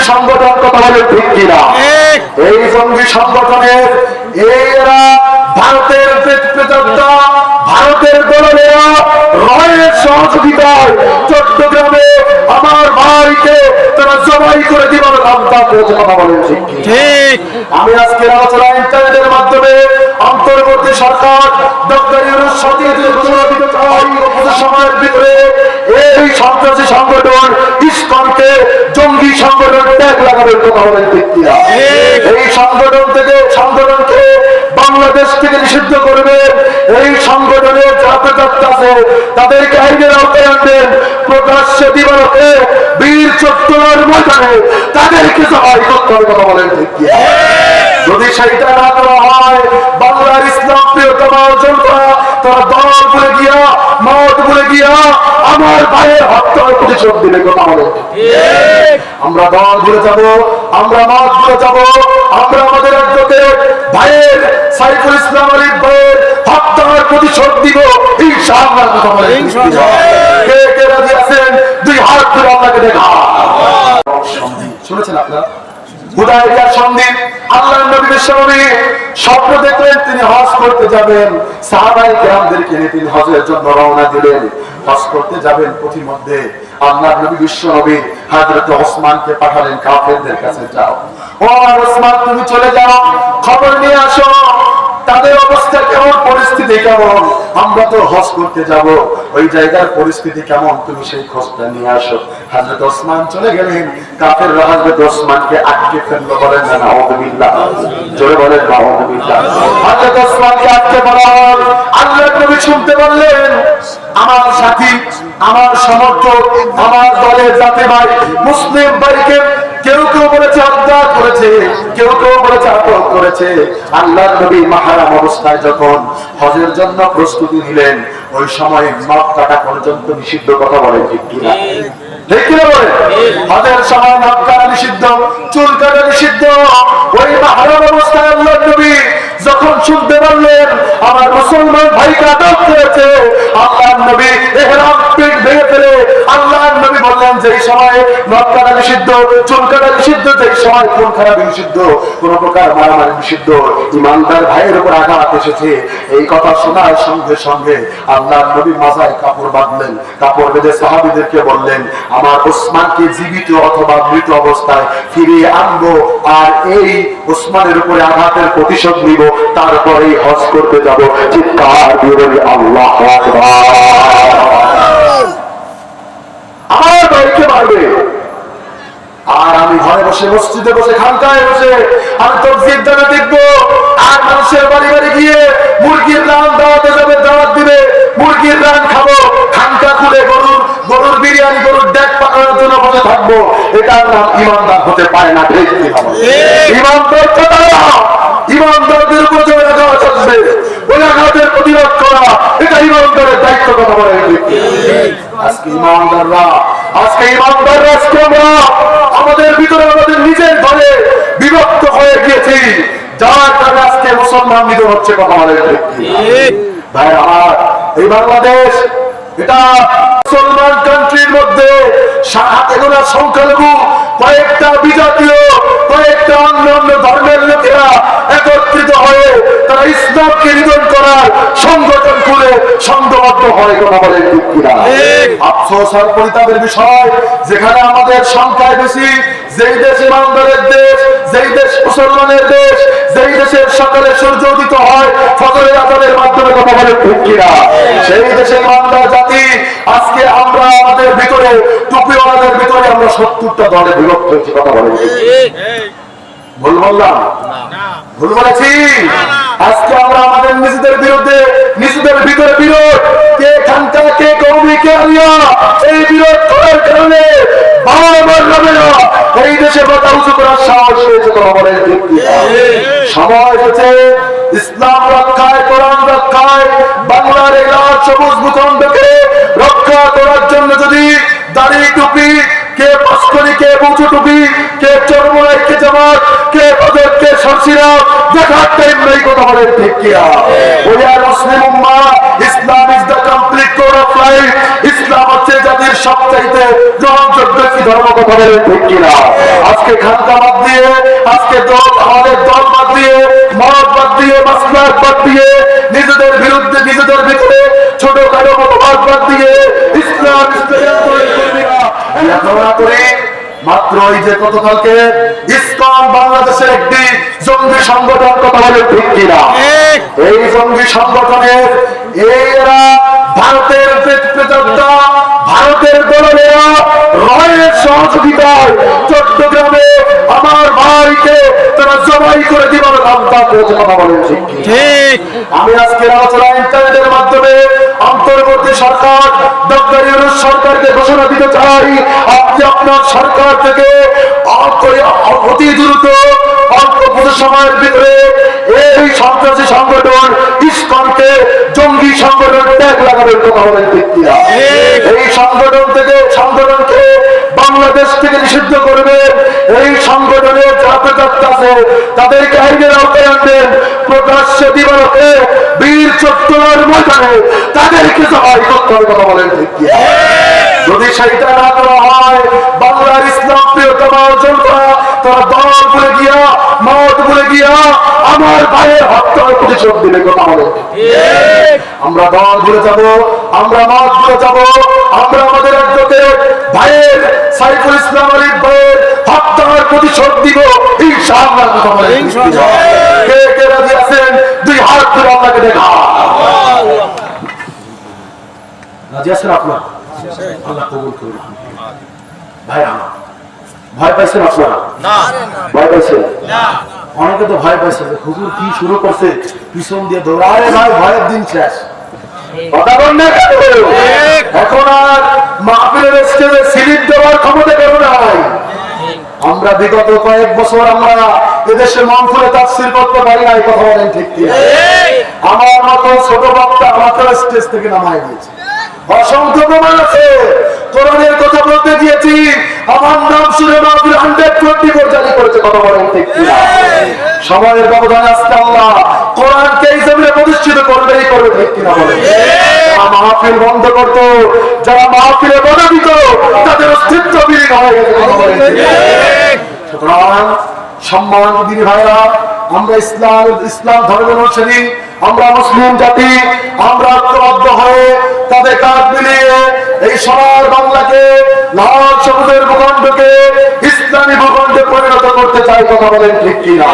সংগঠন, কথা বলে ঠিক কিনা? এই জঙ্গি সংগঠনের এরা ভারতের প্রেতাত্মা, ভারতের দলেরা রয়ের সহযোগিতায় চট্টগ্রামে আমার ভাইকে তারা জবাই করে দিবার কথা বলেন ঠিক। আমি আজকের আলোচনা ইন্টারনেটের মাধ্যমে অন্তর্বর্তী সরকার ডক্টর ইউনূস সচিবের ঘোষণা দিতে চাই, সময়ের ভিতরে এই সন্ত্রাসী সংগঠন ইসকনকে জঙ্গি সংগঠন ট্যাগ লাগাবেন, কথা বলেন ঠিক কিনা? এই সংগঠনকে বাংলাদেশ থেকে নিষিদ্ধ করবে। এই সংগঠনের যাতে আছে তাদেরকে আইনের আওতায় আনবেন। প্রকাশ্যে দিবালোকে বীর চত্বরের ময়দানে তাদেরকে জবাই করতে হবে, কথা বলেন ঠিক কিনা? যদি সেইটা না করা হয়, বাংলার ইসলাম প্রিয়তমা জনতা তারা দল বলে গিয়া, মত বলে গিয়া আমার ভাইয়ের হত্যার প্রতিশোধ দিলে, কথা বলে। আমরা দল ভুলে যাব, আমরা মত ভুলে যাব, আমরা আমাদের অ্যাডভোকেট ভাইয়ের সাইফুল ইসলাম আলী ভাইয়ের হত্যার প্রতিশোধ দিব ইনশাআল্লাহ, কথা বলে। কে কে রাজি আছেন দুই হাত ধরে আল্লাহকে দেখা। শুনেছেন আপনারা হুদায়বিয়ার সন্ধি, আল্লাহর নবী বিশ্বনবী স্বপ্ন দেখলেন তিনি হজ করতে যাবেন। সাহাবায়ে কেরামদেরকে নিয়ে তিনি হজের জন্য রওনা দিলেন। হজ করতে যাবেন, পথিমধ্যে আল্লাহর নবী বিশ্বনবী হযরত ওসমানকে পাঠালেন, কাফেরদের কাছে যাও, ও ওসমান তুমি চলে যাও, খবর নিয়ে আসো তাদের অবস্থা কেমন, পরিস্থিতি কেমন, আমরা তো হজ করতে যাব, ওই জায়গার পরিস্থিতি কেমন, তুমি সেই খোঁজটা নিয়ে আসো। হযরত ওসমান চলে গেলেন, কাফেররা হযরত ওসমানকে আটকে ফেললো, বলেন না নাউযুবিল্লাহ, জোরে বলেন নাউযুবিল্লাহ। হযরত ওসমানকে আটকে ফেলা হল। আল্লাহর নবী শুনতে বললেন, আমার সাথী, আমার সমর্থক, আমার দলের জাতি ভাই মুসলিম ভাইকে কেউ কেউ বলেছে হত্যা করেছে, কেউ কেউ বলেছে আটক করেছে। আল্লাহর নবী মাহরাম অবস্থায় যখন হজের জন্য প্রস্তুতি নিলেন, ওই সময় নখ কাটা পর্যন্ত নিষিদ্ধ, কথা বলে ঠিক কিনা? ঠিক কিনা বলে? হজের সময় নখ কাটা নিষিদ্ধ, চুল কাটা নিষিদ্ধ। ওই মাহরাম অবস্থায় আল্লাহর নবী যখন শুনতে পারলেন আমার মুসলমান ভাইকে আটক করেছে, আল্লাহর নবী ইহরাম ভেঙে ফেলে আল্লাহর নবী বললেন, যেই সময় নখ কাটা নিষিদ্ধ, চুল কাটা নিষিদ্ধ, যেই সময় খুন খারাপি নিষিদ্ধ, কোন প্রকার মারামারি নিষিদ্ধ, ইমানদার ভাইয়ের উপর আঘাত এসেছে, এই কথা শোনার সঙ্গে সঙ্গে আল্লাহর নবী মাথায় কাপড় বাঁধলেন। কাপড় বেঁধে সাহাবীদেরকে বললেন, আমার ওসমানকে জীবিত অথবা মৃত অবস্থায় ফিরিয়ে আনবো, আর এই ওসমানের উপরে আঘাতের প্রতিশোধ নিব, তারপরেই হজ করতে যাব। চিৎকার দিয়ে বলি আল্লাহু আকবার। আমার ভাইকে মারবে, আর আমি ঘরে বসে, মসজিদে বসে, খানকায় বসে আমি তাফসীর দানা দেখবো, আর মানুষের বাড়ি বাড়ি গিয়ে মুরগির রান দাওয়াতে যাবে, দাওয়াত দিবে, মুরগির রান খাবো, খানকা খুলে গরুর বিরিয়ানি, গরুর ডেক পাকানোর জন্য বসে থাকবো। এটার নাম ইমানদার হতে পারে না, ঠিক কি? ইমানদার কথা, ইমানদারদের উপর যে আঘাত আসবে, ওই আঘাতের প্রতিরোধ করা, এটা ইমানদারের দায়িত্ব, কথা বলে। আজকে ইমানদাররা আজকে আমরা আমাদের ভিতরে, আমাদের নিজের ঘরে বিভক্ত হয়ে গিয়েছি, যার কারণে আজকে মুসলমান নিধন হচ্ছে, কথা বলে। ভাই আমার, এই বাংলাদেশ এটা মুসলমান কান্ট্রির মধ্যে এগুলো সংখ্যালঘু কয়েকটা বিজাতীয়, কয়েকটা অন্য ধর্মের লোকেরা একত্রিত হয়ে তারা ইসলামকে নিধন করার সংগঠন করে সংঘবদ্ধ হয়, কথা বলে ঠিক কিনা? আফসোস আর পরিতাপের বিষয়, যেখানে আমাদের সংখ্যায় বেশি, যেই দেশ ইমানদারের দেশ, যেই দেশ মুসলমানের দেশ, যেই দেশের সকালে সূর্য উদিত হয় ফজরের আযানের মাধ্যমে, কথা বলে ঠিক কিনা? সেই দেশের ইমানদার জাতি আজকে আমরা আমাদের ভিতরে, টুপিওয়ালাদের ভিতরে আমরা 70টা দলে বিভক্ত হয়েছি, কথা বলে। ভুল বললাম? ভুল বলেছি? আজকে আমরা আমাদের নিজেদের বিরুদ্ধে, নিজেদের ভিতরে বিরোধ, কে খানকা, কে কওমি, কে আলিয়া, এই বিরোধ করার কারণে বারবার রবেনা এই দেশে কথা উঁচু করার সাহস হয়েছে, কথা বলে। সময় এসেছে ইসলাম রক্ষায়, কোরআন রক্ষায়, বাংলার এই লাল সবুজ ভূখণ্ডকে রক্ষা করার জন্য যদি দাড়ি, টুপি, কে পাঁচকড়ি, কে উঁচু টুপি, কে চরমোনাই, কে জামাত, কে বদর, কে সরসিরা দেখার টাইম নেই, কথা বলে ঠিক কিনা? ওই আর মুসলিম উম্মাহ, Islam is the complete code of life. ইসলাম হচ্ছে জাতির সবচাইতে গ্রহণযোগ্য ধর্ম, কথা বলেন ঠিক কিনা? আজকে খানকা বাদ দিয়ে, আজকে দল, আমাদের দল বাদ দিয়ে, মত বাদ দিয়ে, মাসলাক বাদ দিয়ে, নিজেদের বিরুদ্ধে, নিজেদের ভিতরে ছোটখাটো মতবাদ বাদ দিয়ে ইসলাম করে মাত্র এই যে গতকালকে ইসকন বাংলাদেশের একটি জঙ্গি সংগঠন, কথা বলে ঠিক কিনা? এই জঙ্গি সংগঠনের এরা ভারতের প্রেতাত্মা, ভারতের দলেরা রয়ের সহযোগিতায় চট্টগ্রামে আমার ভাইকে তারা জবাই করে দিবার কথা বলেন ঠিক। আমি আজকের আলোচনা ইন্টারনেটের মাধ্যমে অন্তর্বর্তী সরকার ডক্টর ইউনূস সরকারকে ঘোষণা দিতে চাই, আপনি আপনার সরকার থেকে অতি দ্রুত অল্প কিছু সময়ের ভিতরে এই সন্ত্রাসী সংগঠন ইসকনকে জঙ্গি সংগঠন ট্যাগ লাগাবেন, কথা বলেন ঠিক কিনা? এই সংগঠনকে বাংলাদেশ থেকে নিষিদ্ধ করবে। এই সংগঠনের যাতে আছে তাদেরকে আইনের আওতায় আনবেন, প্রকাশ্যে দিবালোকে বীর চত্বরের ময়দানে তাদেরকে জবাই করতে হবে, কথা বলেন ঠিক কিনা? যদি সেইটা না করা হয়, বাংলার ইসলাম প্রিয়তমা অর্জন করা তারা দল বলে গিয়া, মত বলে গিয়া আমার ভাইয়ের হত্যার প্রতিশোধ দিলে, কথা বলে। আমরা দল ভুলে যাব, আমরা মত ভুলে যাব, আমরা আমাদের অ্যাডভোকেট ভাইয়ের সাইফুল ইসলাম আলী ভাইয়ের হত্যার প্রতিশোধ দিব ইনশাআল্লাহ, কথা বলে। কে কে রাজি আছেন? দুই হাত ধরে আপনাকে দেখা। রাজি আছেন আপনারা? আল্লাহ কবুল করুন। ভাই আমার ভয় পাইছেন আপনারা? ভয় পাইছেন? অনেকে তো ভয় পাইছে, হুজুর কি শুরু করছে, পিছন দিয়ে দৌড়া। আরে ভাই, ভয়ের দিন শেষ। কথা বল না, এখন আর মাহফিলের স্টেজে স্লিপ দেওয়ার ক্ষমতা কেন নাই? আমরা বিগত কয়েক বছর আমরা এদেশে মনফুলে তাফসীর করতে পারি নাই, কথা বলেন ঠিক কি? আমার মতো ছোট বক্তা আমাকে স্টেজ থেকে নামাই দিয়েছে। অসংখ্য প্রমাণ আছে, কোরআনের কথা বলতে গিয়েছি, আমার নাম শুনে মাহফিল 124 জারি করেছে, কথা বলেন ঠিক কি? সময়ের ব্যবধানে আজকে আল্লাহ কোরআনকে এই জমিনে প্রতিষ্ঠিত করবেই করবে, ঠিক কিনা বলেন? মাহফিল বন্ধ করতো, যারা মাহফিলে বাধা দিত, তাদের অস্তিত্ব বিলীন হয়ে গেছে, কথা বলেন। সুতরাং সম্মান দিনী ভাইরা, আমরা ইসলাম ধর্মের অনুসারী, আমরা মুসলিম জাতি, আমরা ঐক্যবদ্ধ হয়ে তাদের কাঁধ মিলিয়ে এই সোনার বাংলাকে, লাল সবুজের ভূখণ্ডকে ইসলামী ভূখণ্ডে পরিণত করতে চাই, কথা বলেন ঠিক কিনা?